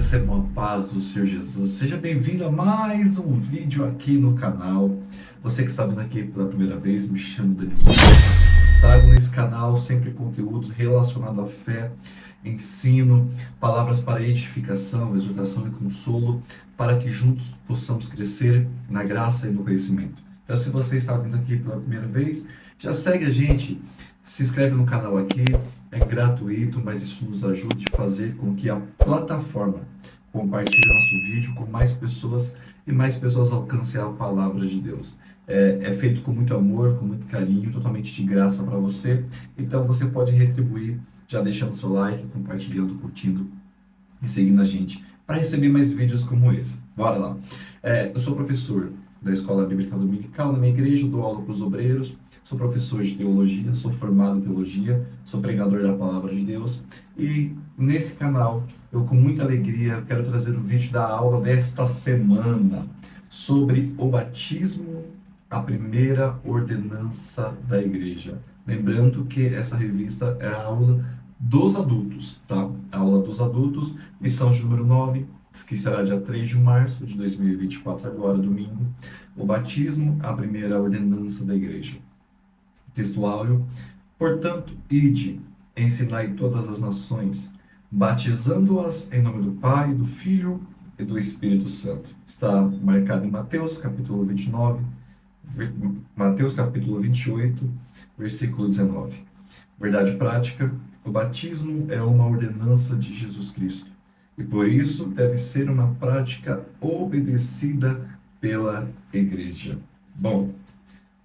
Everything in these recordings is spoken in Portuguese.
Recebam a paz do Senhor Jesus. Seja bem-vindo a mais um vídeo aqui no canal. Você que está vindo aqui pela primeira vez, me chamo Daniel. Trago nesse canal sempre conteúdos relacionados à fé, ensino, palavras para edificação, exortação e consolo, para que juntos possamos crescer na graça e no conhecimento. Então, se você está vindo aqui pela primeira vez, já segue a gente, se inscreve no canal aqui, é gratuito, mas isso nos ajuda a fazer com que a plataforma compartilhe nosso vídeo com mais pessoas e mais pessoas alcancem a palavra de Deus. É feito com muito amor, com muito carinho, totalmente de graça para você. Então você pode retribuir já deixando seu like, compartilhando, curtindo e seguindo a gente para receber mais vídeos como esse. Bora lá! Eu sou professor da Escola Bíblica Dominical na minha igreja, dou aula para os obreiros, sou professor de teologia, sou formado em teologia, sou pregador da palavra de Deus e nesse canal eu com muita alegria quero trazer o vídeo da aula desta semana sobre o batismo, a primeira ordenança da igreja. Lembrando que essa revista é a aula dos adultos, tá? A aula dos adultos, lição de número 9, que será dia 3 de março de 2024, agora, domingo. O batismo, a primeira ordenança da igreja. Textuário: portanto, ide, ensinai todas as nações, batizando-as em nome do Pai, do Filho e do Espírito Santo. Está marcado em Mateus, capítulo 29, Mateus, capítulo 28, versículo 19. Verdade prática: o batismo é uma ordenança de Jesus Cristo. E por isso deve ser uma prática obedecida pela igreja. Bom,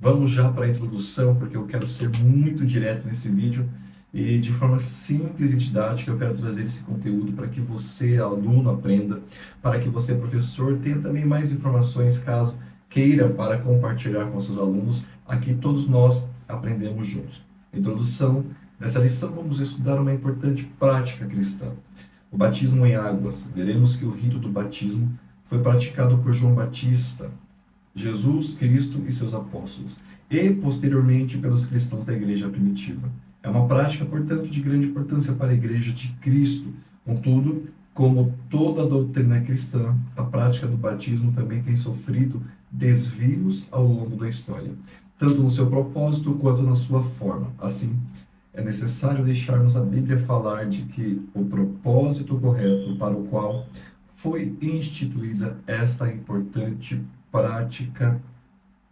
vamos já para a introdução, porque eu quero ser muito direto nesse vídeo e de forma simples e didática eu quero trazer esse conteúdo para que você, aluno, aprenda, para que você, professor, tenha também mais informações caso queira para compartilhar com seus alunos. Aqui todos nós aprendemos juntos. Introdução. Nessa lição vamos estudar uma importante prática cristã. O batismo em águas. Veremos que o rito do batismo foi praticado por João Batista, Jesus Cristo e seus apóstolos, e posteriormente pelos cristãos da igreja primitiva. É uma prática, portanto, de grande importância para a igreja de Cristo. Contudo, como toda a doutrina cristã, a prática do batismo também tem sofrido desvios ao longo da história, tanto no seu propósito quanto na sua forma. Assim, é necessário deixarmos a Bíblia falar de que o propósito correto para o qual foi instituída esta importante prática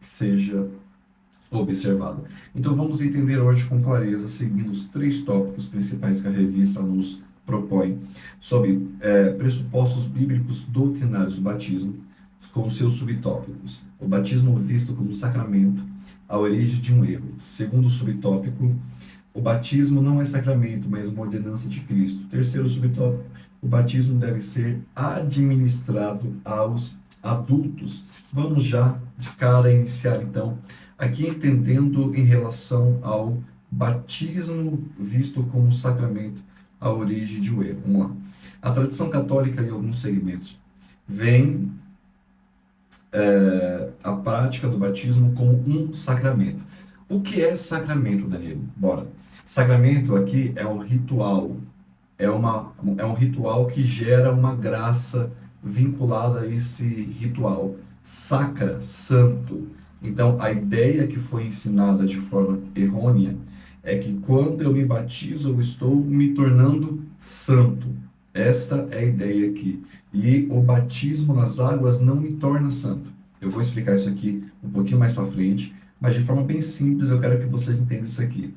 seja observada. Então vamos entender hoje com clareza, seguindo os 3 tópicos principais que a revista nos propõe, sobre pressupostos bíblicos doutrinários do batismo, com seus subtópicos. O batismo visto como sacramento, a origem de um erro. Segundo subtópico, o batismo não é sacramento, mas uma ordenança de Cristo. Terceiro subtópico, o batismo deve ser administrado aos adultos. Vamos já de cara iniciar então, aqui entendendo em relação ao batismo visto como sacramento, a origem de um erro. Vamos lá. A tradição católica, em alguns segmentos, vem a prática do batismo como um sacramento. O que é sacramento, Danilo? Bora. Sacramento aqui é um ritual, é um ritual que gera uma graça vinculada a esse ritual. Sacra, santo. Então, a ideia que foi ensinada de forma errônea é que quando eu me batizo, eu estou me tornando santo. Esta é a ideia aqui. E o batismo nas águas não me torna santo. Eu vou explicar isso aqui um pouquinho mais para frente, mas de forma bem simples eu quero que vocês entendam isso aqui.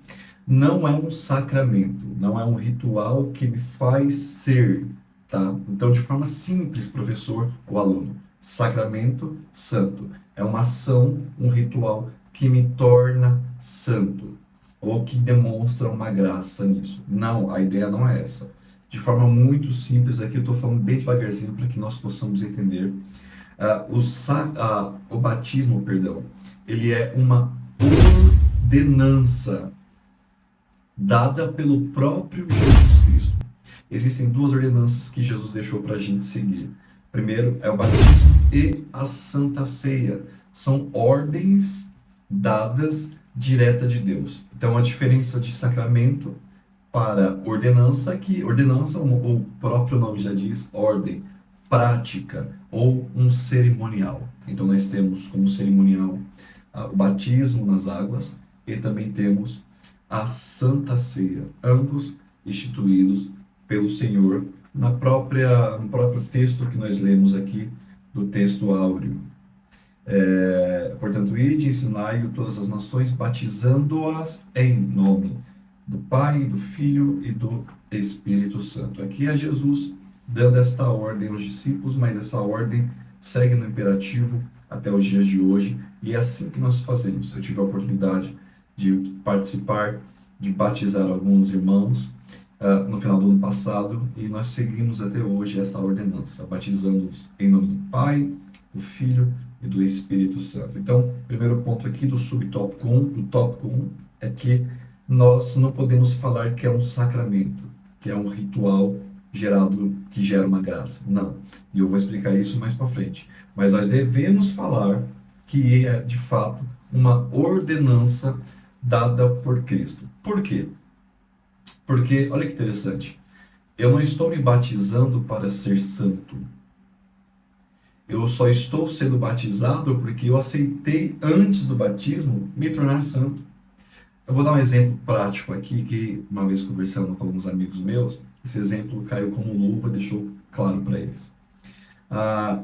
Não é um sacramento, não é um ritual que me faz ser, tá? Então, de forma simples, professor ou aluno, sacramento, santo. É uma ação, um ritual que me torna santo, ou que demonstra uma graça nisso. Não, a ideia não é essa. De forma muito simples aqui, eu estou falando bem devagarzinho para que nós possamos entender. O batismo, ele é uma ordenança dada pelo próprio Jesus Cristo. Existem 2 ordenanças que Jesus deixou para a gente seguir. Primeiro é o batismo e a Santa Ceia. São ordens dadas direta de Deus. Então a diferença de sacramento para ordenança, que ordenança, o próprio nome já diz, ordem, prática ou um cerimonial. Então nós temos como cerimonial o batismo nas águas e também temos a Santa Ceia, ambos instituídos pelo Senhor no próprio texto que nós lemos aqui, do texto áureo. Portanto, ide, ensinai todas as nações, batizando-as em nome do Pai, do Filho e do Espírito Santo. Aqui é Jesus dando esta ordem aos discípulos, mas essa ordem segue no imperativo até os dias de hoje, e é assim que nós fazemos. Eu tive a oportunidade de participar, de batizar alguns irmãos no final do ano passado, e nós seguimos até hoje essa ordenança, batizando-os em nome do Pai, do Filho e do Espírito Santo. Então, primeiro ponto aqui do subtópico 1, do tópico 1, é que nós não podemos falar que é um sacramento, que é um ritual que gera uma graça. Não. E eu vou explicar isso mais para frente. Mas nós devemos falar que é, de fato, uma ordenança dada por Cristo. Por quê? Porque, olha que interessante, eu não estou me batizando para ser santo. Eu só estou sendo batizado porque eu aceitei, antes do batismo, me tornar santo. Eu vou dar um exemplo prático aqui, que uma vez conversando com alguns amigos meus, esse exemplo caiu como luva, deixou claro para eles.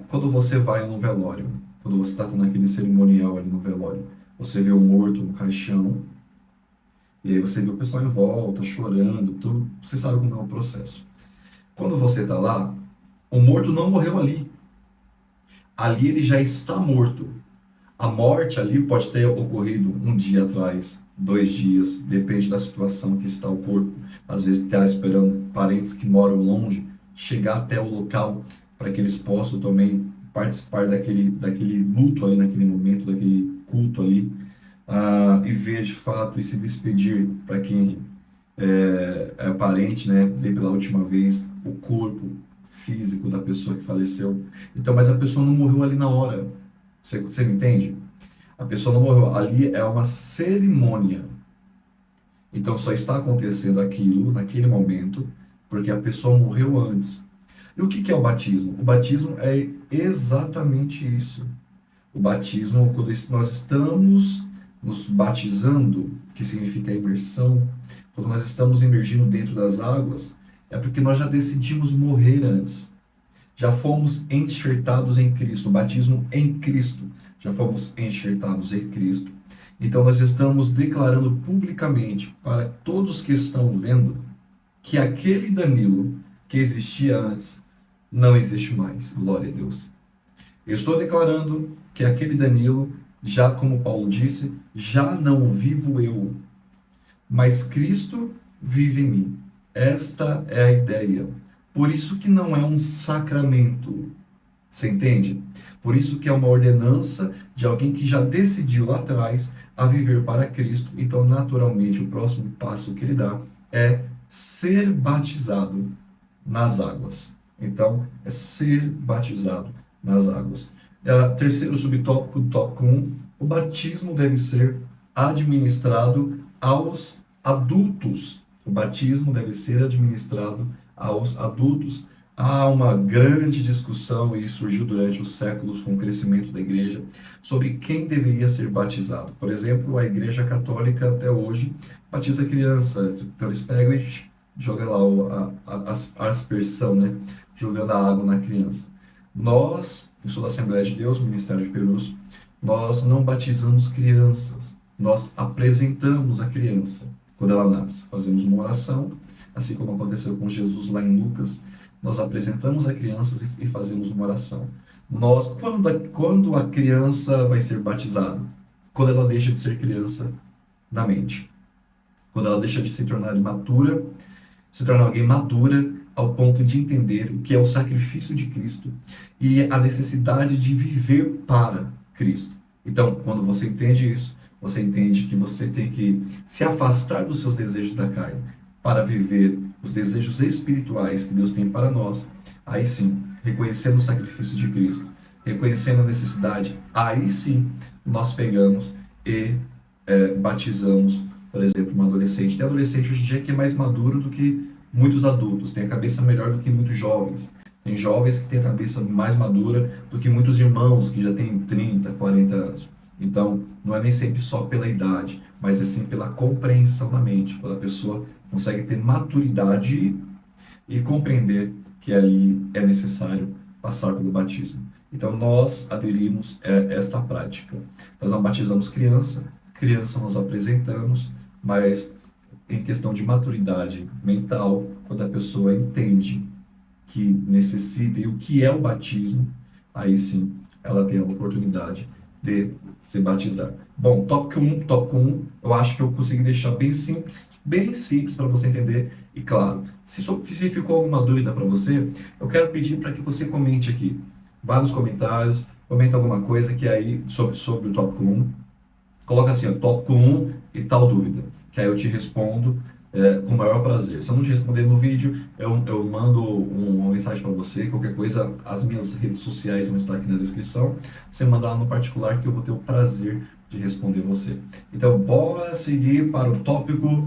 Quando você vai no velório, quando você está tendo aquele cerimonial ali no velório, você vê o morto no caixão, e aí você vê o pessoal em volta, chorando, tudo, você sabe como é o processo. Quando você está lá, o morto não morreu ali. Ali ele já está morto. A morte ali pode ter ocorrido um dia atrás, 2 dias, depende da situação que está o corpo. Às vezes está esperando parentes que moram longe chegar até o local para que eles possam também participar daquele luto ali, naquele momento, daquele culto ali, e ver de fato e se despedir para quem é parente, né, ver pela última vez o corpo físico da pessoa que faleceu. Então, mas a pessoa não morreu ali na hora. Você me entende? A pessoa não morreu. Ali é uma cerimônia. Então só está acontecendo aquilo naquele momento porque a pessoa morreu antes. E o que é o batismo? O batismo é exatamente isso. O batismo, quando nós estamos nos batizando, que significa imersão, quando nós estamos imergindo dentro das águas, é porque nós já decidimos morrer antes. Já fomos enxertados em Cristo, o batismo em Cristo. Já fomos enxertados em Cristo. Então nós estamos declarando publicamente para todos que estão vendo que aquele Danilo que existia antes não existe mais. Glória a Deus. Eu estou declarando que aquele Danilo, já como Paulo disse, já não vivo eu, mas Cristo vive em mim. Esta é a ideia. Por isso que não é um sacramento. Você entende? Por isso que é uma ordenança de alguém que já decidiu lá atrás a viver para Cristo. Então, naturalmente, o próximo passo que ele dá é ser batizado nas águas. Então, é ser batizado nas águas. Terceiro subtópico, do tópico 1, o batismo deve ser administrado aos adultos. O batismo deve ser administrado aos adultos. Há uma grande discussão, e surgiu durante os séculos com o crescimento da igreja, sobre quem deveria ser batizado. Por exemplo, a Igreja Católica até hoje batiza criança. Então eles pegam e jogam lá a aspersão, né? Jogando a água na criança. Nós, eu sou da Assembleia de Deus, Ministério de Perus, nós não batizamos crianças. Nós apresentamos a criança quando ela nasce. Fazemos uma oração, assim como aconteceu com Jesus lá em Lucas. Nós apresentamos a criança e fazemos uma oração. Quando a criança vai ser batizada? Quando ela deixa de ser criança na mente. Quando ela deixa de se tornar imatura, se tornar alguém madura ao ponto de entender o que é o sacrifício de Cristo e a necessidade de viver para Cristo. Então, quando você entende isso, você entende que você tem que se afastar dos seus desejos da carne para viver os desejos espirituais que Deus tem para nós. Aí sim, reconhecendo o sacrifício de Cristo, reconhecendo a necessidade, aí sim nós pegamos e batizamos por exemplo, um adolescente. Tem adolescente hoje em dia que é mais maduro do que muitos adultos, tem a cabeça melhor do que muitos jovens. Tem jovens que têm a cabeça mais madura do que muitos irmãos que já têm 30, 40 anos. Então, não é nem sempre só pela idade, mas é sim pela compreensão da mente. Quando a pessoa consegue ter maturidade e compreender que ali é necessário passar pelo batismo. Então, nós aderimos a esta prática. Nós não batizamos criança, criança nós apresentamos, mas em questão de maturidade mental, quando a pessoa entende que necessita e o que é o batismo, aí sim ela tem a oportunidade de se batizar. Bom, tópico 1, eu acho que eu consegui deixar bem simples para você entender. E claro, se ficou alguma dúvida para você, eu quero pedir para que você comente aqui. Vá nos comentários, comenta alguma coisa que aí sobre o tópico 1. Coloca assim, ó, tópico 1 e tal dúvida, que aí eu te respondo com o maior prazer. Se eu não te responder no vídeo, eu mando uma mensagem para você, qualquer coisa, as minhas redes sociais vão estar aqui na descrição. Você manda lá no particular que eu vou ter o prazer de responder você. Então, bora seguir para o tópico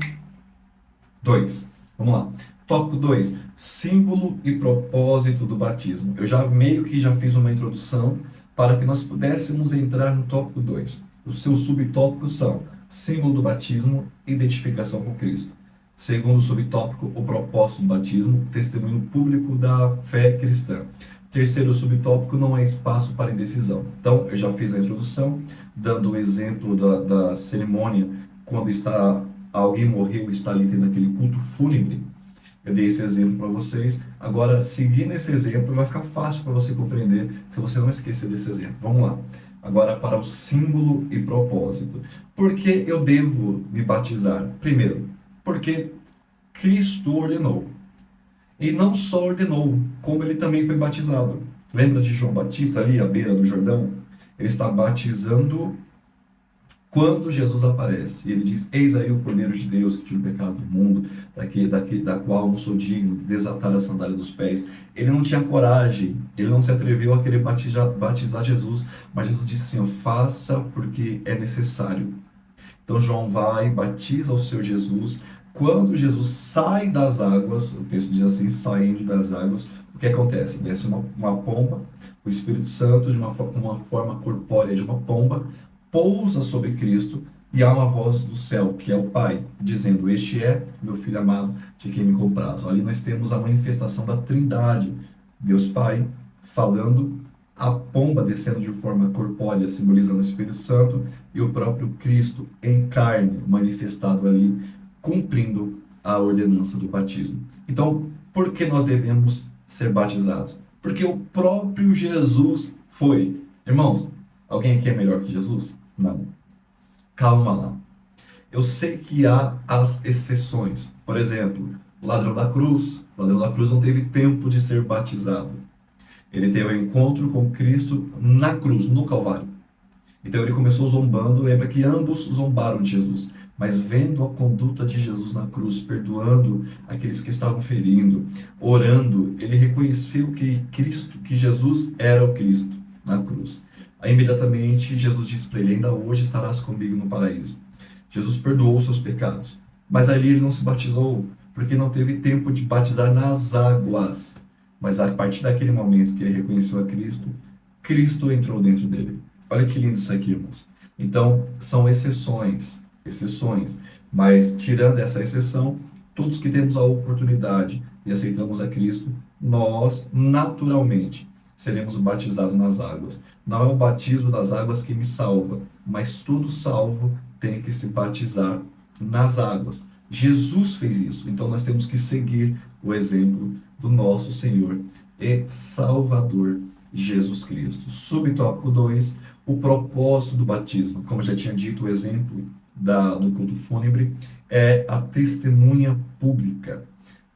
2. Vamos lá. Tópico 2, símbolo e propósito do batismo. Eu já meio que já fiz uma introdução para que nós pudéssemos entrar no tópico 2. Os seus subtópicos são símbolo do batismo, identificação com Cristo. Segundo subtópico, o propósito do batismo, testemunho público da fé cristã. Terceiro subtópico, não há espaço para indecisão. Então, eu já fiz a introdução, dando o exemplo da cerimônia, quando alguém morreu e está ali tendo aquele culto fúnebre. Eu dei esse exemplo para vocês. Agora, seguindo esse exemplo, vai ficar fácil para você compreender, se você não esquecer desse exemplo. Vamos lá. Agora, para o símbolo e propósito. Por que eu devo me batizar? Primeiro, porque Cristo ordenou. E não só ordenou, como ele também foi batizado. Lembra de João Batista ali à beira do Jordão? Ele está batizando quando Jesus aparece. E ele diz, eis aí o Cordeiro de Deus que tira o pecado do mundo, da qual não sou digno de desatar a sandália dos pés. Ele não tinha coragem, ele não se atreveu a querer batizar Jesus, mas Jesus disse assim, faça porque é necessário. Então João vai, batiza o seu Jesus. Quando Jesus sai das águas, o texto diz assim, saindo das águas, o que acontece? Desce uma pomba, o Espírito Santo, de uma forma corpórea de uma pomba, pousa sobre Cristo e há uma voz do céu, que é o Pai, dizendo, este é meu Filho amado, de quem me comprazo. Ali nós temos a manifestação da Trindade, Deus Pai falando, a pomba descendo de forma corpórea, simbolizando o Espírito Santo, e o próprio Cristo em carne, manifestado ali, cumprindo a ordenança do batismo. Então, por que nós devemos ser batizados? Porque o próprio Jesus foi. Irmãos, alguém aqui é melhor que Jesus? Não. Calma lá. Eu sei que há as exceções. Por exemplo, o ladrão da cruz. O ladrão da cruz não teve tempo de ser batizado. Ele teve um encontro com Cristo na cruz, no Calvário. Então ele começou zombando. Lembra que ambos zombaram de Jesus. Mas vendo a conduta de Jesus na cruz, perdoando aqueles que estavam ferindo, orando, ele reconheceu que Jesus era o Cristo na cruz. Aí imediatamente Jesus disse para ele, ainda hoje estarás comigo no paraíso. Jesus perdoou os seus pecados, mas ali ele não se batizou, porque não teve tempo de batizar nas águas. Mas a partir daquele momento que ele reconheceu a Cristo, Cristo entrou dentro dele. Olha que lindo isso aqui, irmãos. Então, são exceções, mas tirando essa exceção, todos que temos a oportunidade e aceitamos a Cristo, nós naturalmente seremos batizados nas águas. Não é o batismo das águas que me salva, mas todo salvo tem que se batizar nas águas. Jesus fez isso, então nós temos que seguir o exemplo do nosso Senhor e Salvador Jesus Cristo. Subtópico 2, o propósito do batismo. Como eu já tinha dito, o exemplo do culto fúnebre é a testemunha pública.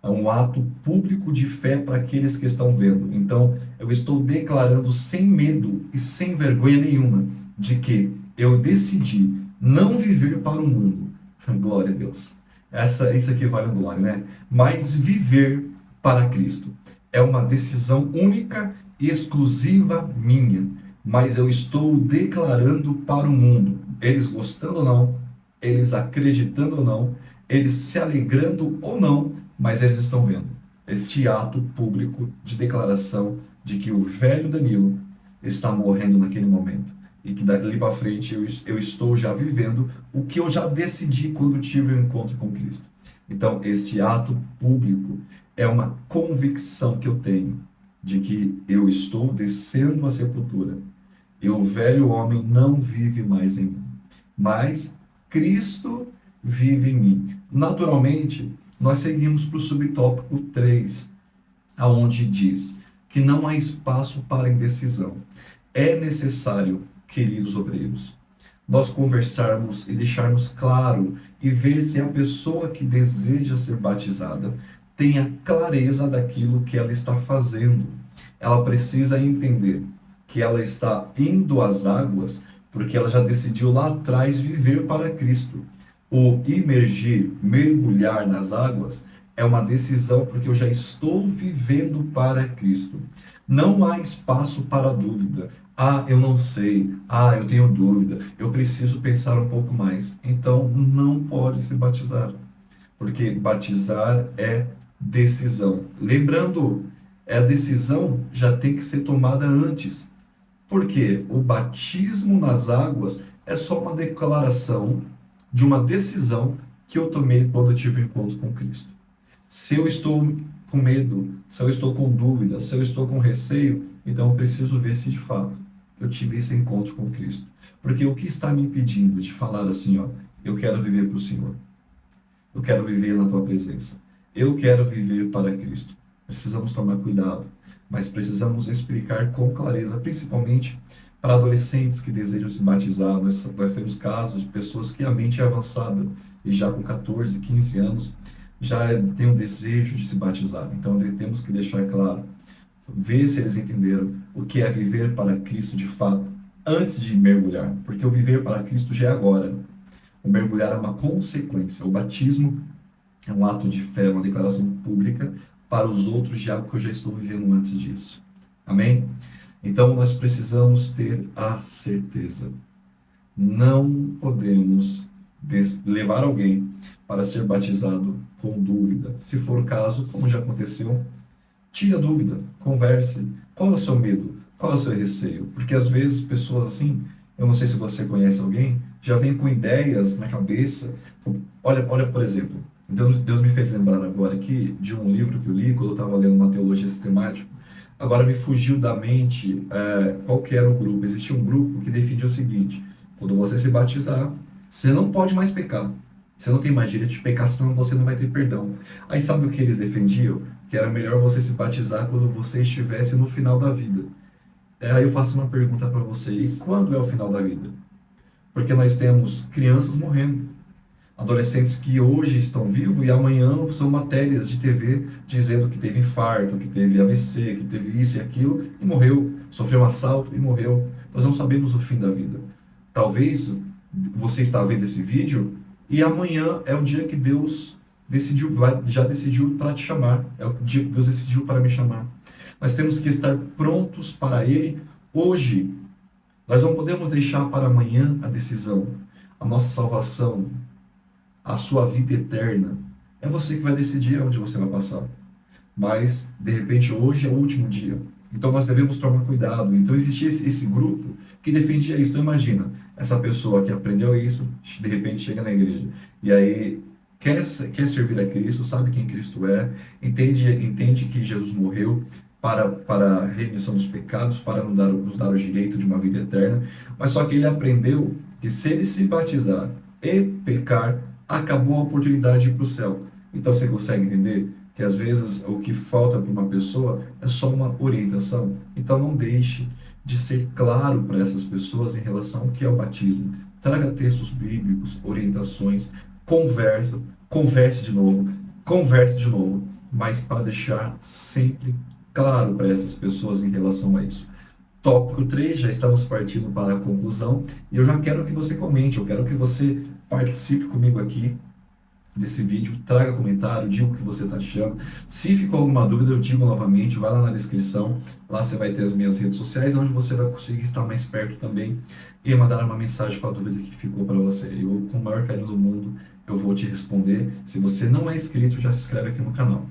É um ato público de fé para aqueles que estão vendo. Então, eu estou declarando sem medo e sem vergonha nenhuma de que eu decidi não viver para o mundo. Glória a Deus. Isso aqui vale um glória, né? Mas viver para Cristo. É uma decisão única e exclusiva minha. Mas eu estou declarando para o mundo, eles gostando ou não, eles acreditando ou não, eles se alegrando ou não, mas eles estão vendo este ato público de declaração de que o velho Danilo está morrendo naquele momento e que dali para frente eu estou já vivendo o que eu já decidi quando tive o encontro com Cristo. Então, este ato público é uma convicção que eu tenho de que eu estou descendo a sepultura e o velho homem não vive mais em mim, mas Cristo vive em mim. Naturalmente, nós seguimos para o subtópico 3, aonde diz que não há espaço para indecisão. É necessário, queridos obreiros, nós conversarmos e deixarmos claro e ver se a pessoa que deseja ser batizada tem a clareza daquilo que ela está fazendo. Ela precisa entender que ela está indo às águas porque ela já decidiu lá atrás viver para Cristo. O imergir, mergulhar nas águas, é uma decisão porque eu já estou vivendo para Cristo. Não há espaço para dúvida. Ah, eu não sei. Ah, eu tenho dúvida. Eu preciso pensar um pouco mais. Então, não pode se batizar. Porque batizar é decisão. Lembrando, a decisão já tem que ser tomada antes. Porque o batismo nas águas é só uma declaração de uma decisão que eu tomei quando eu tive um encontro com Cristo. Se eu estou com medo, se eu estou com dúvida, se eu estou com receio, então eu preciso ver se de fato eu tive esse encontro com Cristo. Porque o que está me impedindo de falar assim, ó, eu quero viver para o Senhor. Eu quero viver na tua presença. Eu quero viver para Cristo. Precisamos tomar cuidado, mas precisamos explicar com clareza, principalmente para adolescentes que desejam se batizar. Nós temos casos de pessoas que a mente é avançada e já com 14, 15 anos já tem um desejo de se batizar. Então temos que deixar claro, ver se eles entenderam o que é viver para Cristo de fato, antes de mergulhar, porque o viver para Cristo já é agora. O mergulhar é uma consequência. O batismo é um ato de fé, uma declaração pública para os outros de algo que eu já estou vivendo antes disso. Amém? Então nós precisamos ter a certeza. Não podemos levar alguém para ser batizado com dúvida. Se for o caso, como já aconteceu, tire a dúvida, converse. Qual é o seu medo? Qual é o seu receio? Porque às vezes pessoas assim, eu não sei se você conhece alguém, já vem com ideias na cabeça. Olha, por exemplo, Deus me fez lembrar agora aqui de um livro que eu li quando eu estava lendo uma teologia sistemática. Agora me fugiu da mente qual que era o grupo. Existia um grupo que defendia o seguinte: quando você se batizar, você não pode mais pecar. Você não tem mais direito de pecar, senão você não vai ter perdão. Aí sabe o que eles defendiam? Que era melhor você se batizar quando você estivesse no final da vida. Aí eu faço uma pergunta para você: e quando é o final da vida? Porque nós temos crianças morrendo, adolescentes que hoje estão vivos e amanhã são matérias de TV dizendo que teve infarto, que teve AVC, que teve isso e aquilo e morreu, sofreu um assalto e morreu. Nós não sabemos o fim da vida. Talvez você está vendo esse vídeo e amanhã é o dia que Deus já decidiu para te chamar, é o dia que Deus decidiu para me chamar. Nós temos que estar prontos para Ele hoje. Nós não podemos deixar para amanhã a decisão, a nossa salvação, a sua vida eterna. É você que vai decidir onde você vai passar. Mas, de repente, hoje é o último dia. Então nós devemos tomar cuidado. Então existia esse grupo que defendia isso. Então imagina, essa pessoa que aprendeu isso, de repente chega na igreja. E aí quer servir a Cristo, sabe quem Cristo é, entende que Jesus morreu para a remissão dos pecados, para nos dar o direito de uma vida eterna. Mas só que ele aprendeu que se ele se batizar e pecar, acabou a oportunidade de ir para o céu. Então você consegue entender que às vezes o que falta para uma pessoa é só uma orientação? Então não deixe de ser claro para essas pessoas em relação ao que é o batismo. Traga textos bíblicos, orientações, converse de novo, mas para deixar sempre claro para essas pessoas em relação a isso. Tópico 3, já estamos partindo para a conclusão, e eu já quero que você comente, eu quero que você participe comigo aqui desse vídeo, traga comentário, diga o que você está achando. Se ficou alguma dúvida, eu digo novamente, vai lá na descrição, lá você vai ter as minhas redes sociais, onde você vai conseguir estar mais perto também e mandar uma mensagem com a dúvida que ficou para você. Eu, com o maior carinho do mundo, eu vou te responder. Se você não é inscrito, já se inscreve aqui no canal.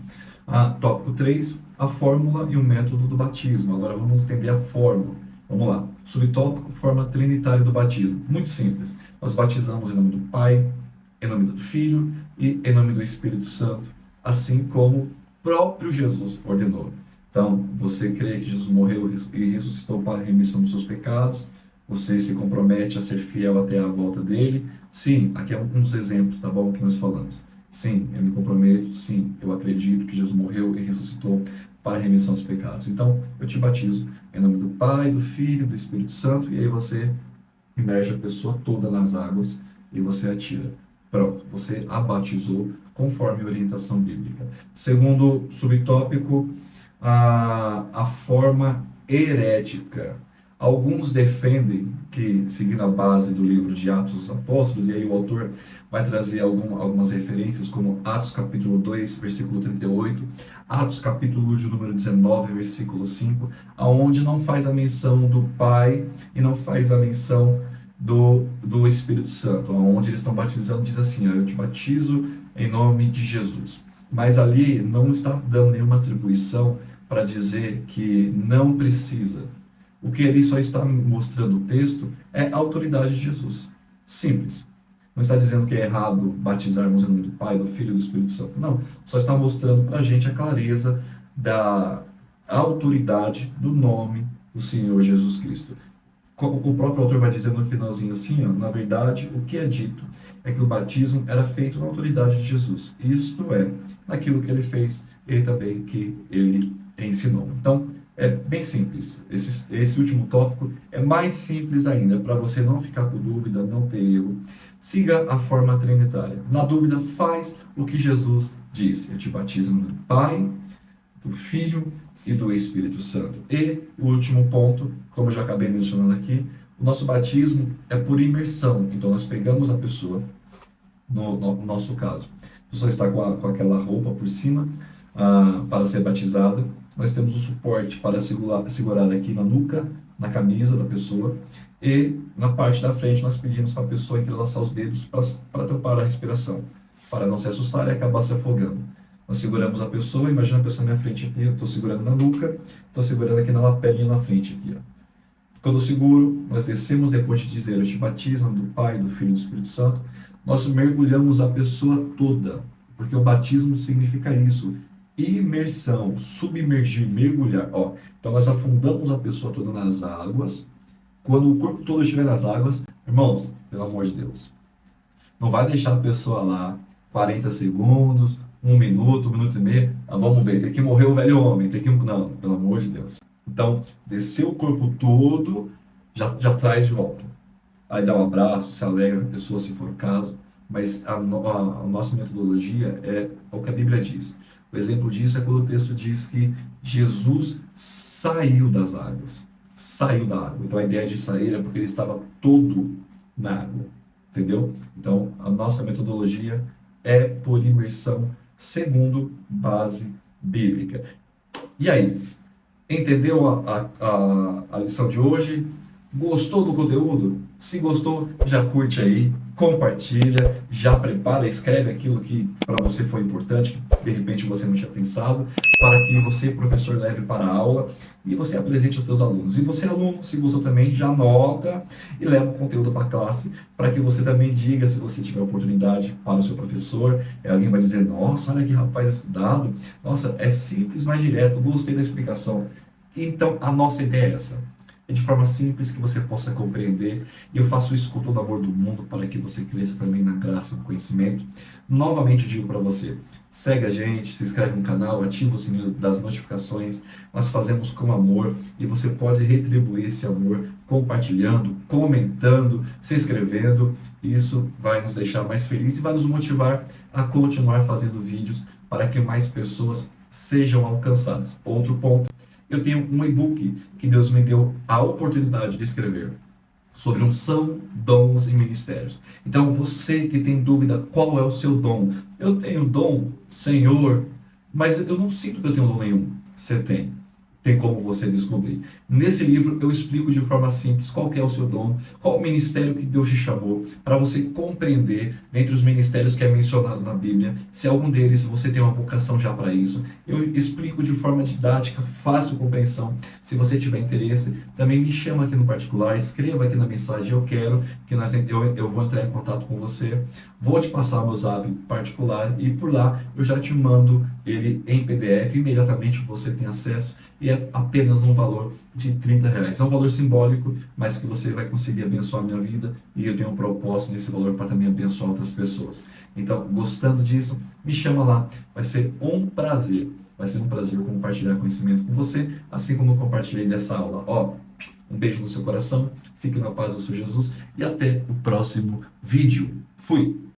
Tópico 3, a fórmula e o método do batismo. Agora vamos entender a fórmula. Vamos lá. Subtópico, forma trinitária do batismo. Muito simples. Nós batizamos em nome do Pai, em nome do Filho e em nome do Espírito Santo, assim como o próprio Jesus ordenou. Então, você crê que Jesus morreu e ressuscitou para a remissão dos seus pecados? Você se compromete a ser fiel até a volta dele? Sim, aqui é um dos exemplos, tá bom, que nós falamos. Sim, eu me comprometo, sim, eu acredito que Jesus morreu e ressuscitou para a remissão dos pecados. Então, eu te batizo em nome do Pai, do Filho e do Espírito Santo, e aí você imerge a pessoa toda nas águas e você atira. Pronto, você a batizou conforme a orientação bíblica. Segundo subtópico, a forma herética. Alguns defendem que, seguindo a base do livro de Atos dos Apóstolos, e aí o autor vai trazer algumas referências, como Atos capítulo 2, versículo 38, Atos capítulo de número 19, versículo 5, aonde não faz a menção do Pai e não faz a menção do Espírito Santo, onde eles estão batizando, diz assim, eu te batizo em nome de Jesus. Mas ali não está dando nenhuma atribuição para dizer que não precisa. O que ele só está mostrando o texto é a autoridade de Jesus. Simples. Não está dizendo que é errado batizarmos em nome do Pai, do Filho e do Espírito Santo. Não. Só está mostrando para a gente a clareza da autoridade do nome do Senhor Jesus Cristo. O próprio autor vai dizer no finalzinho assim, na verdade, o que é dito é que o batismo era feito na autoridade de Jesus. Isto é, naquilo que ele fez e também que ele ensinou. Então, é bem simples. Esse último tópico é mais simples ainda, para você não ficar com dúvida, não ter erro. Siga a forma trinitária. Na dúvida, faz o que Jesus disse. Eu te batizo no nome do Pai, do Filho e do Espírito Santo. E o último ponto, como eu já acabei mencionando aqui, o nosso batismo é por imersão. Então nós pegamos a pessoa, no nosso caso, a pessoa está com aquela roupa por cima para ser batizada. Nós temos o suporte para segurar aqui na nuca, na camisa da pessoa, e na parte da frente nós pedimos para a pessoa entrelaçar os dedos para tampar a respiração, para não se assustar e acabar se afogando. Nós seguramos a pessoa, imagina a pessoa na minha frente aqui, eu estou segurando na nuca, estou segurando aqui na lapelinha na frente aqui. Quando eu seguro, nós descemos depois de dizer, eu te batizo do Pai, do Filho e do Espírito Santo, nós mergulhamos a pessoa toda, porque o batismo significa isso, imersão, submergir, mergulhar. Então nós afundamos a pessoa toda nas águas. Quando o corpo todo estiver nas águas, irmãos, pelo amor de Deus, não vai deixar a pessoa lá 40 segundos, 1 minuto, 1 minuto e meio. Vamos ver, tem que morrer o velho homem, não, pelo amor de Deus. Então, descer o corpo todo, já traz de volta. Aí dá um abraço, se alegra com a pessoa, se for o caso. Mas a nossa metodologia é o que a Bíblia diz. O exemplo disso é quando o texto diz que Jesus saiu das águas. Saiu da água. Então a ideia de sair é porque ele estava todo na água. Entendeu? Então a nossa metodologia é por imersão segundo base bíblica. E aí? Entendeu a lição de hoje? Gostou do conteúdo? Se gostou, já curte aí, compartilha, já prepara, escreve aquilo que para você foi importante, que de repente você não tinha pensado, para que você, professor, leve para a aula e você apresente aos seus alunos. E você, aluno, se gostou também, já anota e leva o conteúdo para a classe, para que você também diga, se você tiver oportunidade, para o seu professor. Alguém vai dizer, nossa, olha que rapaz estudado, nossa, é simples, mas direto, gostei da explicação. Então, a nossa ideia é essa. É de forma simples que você possa compreender, e eu faço isso com todo o amor do mundo para que você cresça também na graça e no conhecimento. Novamente eu digo para você, segue a gente, se inscreve no canal, ativa o sininho das notificações, nós fazemos com amor e você pode retribuir esse amor compartilhando, comentando, se inscrevendo. Isso vai nos deixar mais felizes e vai nos motivar a continuar fazendo vídeos para que mais pessoas sejam alcançadas. Outro ponto, eu tenho um e-book que Deus me deu a oportunidade de escrever sobre unção, dons e ministérios. Então, você que tem dúvida qual é o seu dom, eu tenho dom, Senhor, mas eu não sinto que eu tenho dom nenhum. Você tem. Tem como você descobrir. Nesse livro eu explico de forma simples qual que é o seu dom, qual o ministério que Deus te chamou, para você compreender, dentre os ministérios que é mencionado na Bíblia, se algum deles você tem uma vocação já para isso. Eu explico de forma didática, fácil compreensão. Se você tiver interesse, também me chama aqui no particular, escreva aqui na mensagem, eu quero que eu vou entrar em contato com você, vou te passar meu zap particular e por lá eu já te mando ele em PDF, imediatamente você tem acesso e é apenas no valor de R$30. É um valor simbólico, mas que você vai conseguir abençoar a minha vida e eu tenho um propósito nesse valor para também abençoar outras pessoas. Então, gostando disso, me chama lá, vai ser um prazer. Vai ser um prazer compartilhar conhecimento com você, assim como eu compartilhei dessa aula. Ó, um beijo no seu coração, fique na paz do Senhor Jesus e até o próximo vídeo. Fui!